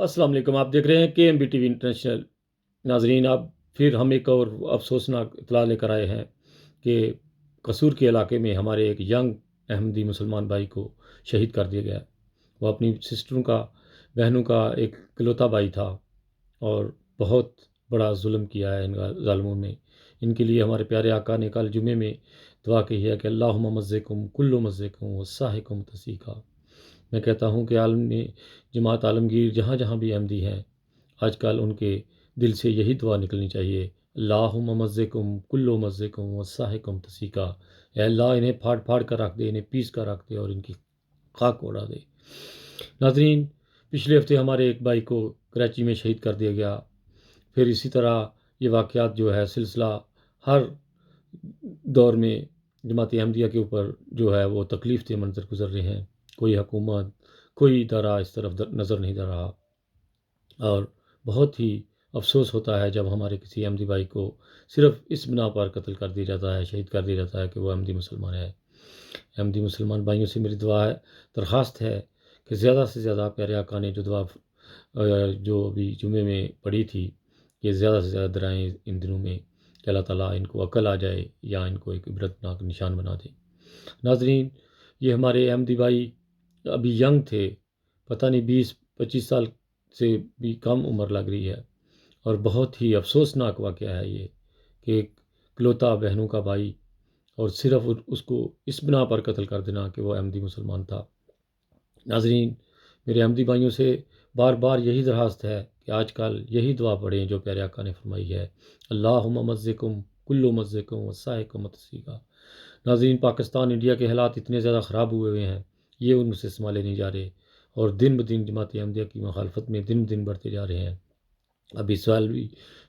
अस्सलाम वालेकुम। आप देख रहे हैं KMBTV इंटरनेशनल। नाजरीन, अब फिर हम एक और अफसोसनाक इत्तला लेकर आए हैं कि कसूर के इलाके में हमारे एक यंग अहमदी मुसलमान भाई को शहीद कर दिया गया। वो अपनी सिस्टरों का, बहनों का एक इकलौता भाई था और बहुत बड़ा जुल्म किया है इन ज़ालिमों ने। इनके लिए हमारे प्यारे आका ने कल जुमे में दुआ की है कि अल्लाहुम्मा मज़्ज़िकुम कुल्लु मज़्ज़िकुम वस्साहिकुम तसीका। मैं कहता हूँ कि आलम में जमात आलमगीर जहाँ जहाँ भी अहमदी हैं, आजकल उनके दिल से यही दुआ निकलनी चाहिए, अल्लाहुम्मा मज़्ज़िकुम कुल्लु मज़्ज़िकुम वस्साहिकुम तसीका। ऐ अल्लाह, इन्हें फाड़ फाड़ कर रख दे, इन्हें पीस कर रख दे और इनकी खाक उड़ा दे। नाजरीन, पिछले हफ्ते हमारे एक भाई को कराची में शहीद कर दिया गया। फिर इसी तरह ये वाक़यात जो है सिलसिला हर दौर में जमात अहमदिया के ऊपर जो है वो तकलीफ़ के मंजर गुजर रहे हैं। कोई हुकूमत, कोई इदारा इस तरफ नज़र नहीं दे रहा और बहुत ही अफसोस होता है जब हमारे किसी अहमदी भाई को सिर्फ इस बिना पर कत्ल कर दिया जाता है, शहीद कर दिया जाता है कि वो अहमदी मुसलमान है। अहमदी मुसलमान भाइयों से मेरी दुआ है, दरख्वास्त है कि ज़्यादा से ज़्यादा प्यारे आका ने जो दुआ जो अभी जुमे में पढ़ी थी, ये ज़्यादा से ज़्यादा दोहराएं इन दिनों में कि अल्लाह ताला इनको अकल आ जाए या इनको एक इबरतनाक निशान बना दे। नाजरीन, ये हमारे अहमदी भाई अभी यंग थे, पता नहीं 20-25 साल से भी कम उम्र लग रही है और बहुत ही अफसोसनाक वाक़या है ये कि एक इकलौता बहनों का भाई और सिर्फ उसको इस बिना पर कत्ल कर देना कि वो अहमदी मुसलमान था। नाजरीन, मेरे अहमदी भाइयों से बार बार यही दरख्वास्त है कि आजकल यही दुआ पढ़ें जो प्यारे आका ने फरमाई है, अल्लाहुम्मा मज़्ज़िकुम कुल्लु मज़्ज़िकुम वस्साहिकुम तस्सीका। नाज़रीन, पाकिस्तान इंडिया के हालात इतने ज़्यादा ख़राब हुए हुए हैं, ये उनसे संभाले नहीं जा रहे और दिन ब दिन जमात अहमदिया की मुखालफत में दिन ब दिन बढ़ते जा रहे हैं। अब इस साल भी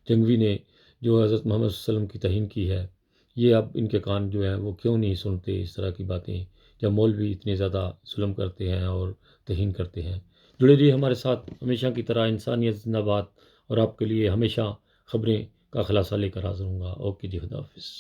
जंगवी ने जो हज़रत मोहम्मद वसल्लम की तहीन की है, ये अब इनके कान जो हैं वो क्यों नहीं सुनते इस तरह की बातें, जब मौलवी इतने ज़्यादा जुल्म करते हैं और तहीन करते हैं। जुड़े रहिए हमारे साथ हमेशा की तरह। इंसानियत ज़िंदाबाद। और आपके लिए हमेशा ख़बरें का खुलासा लेकर हाज़िर हूँगा। ओके जी, खुदा हाफ़िज़।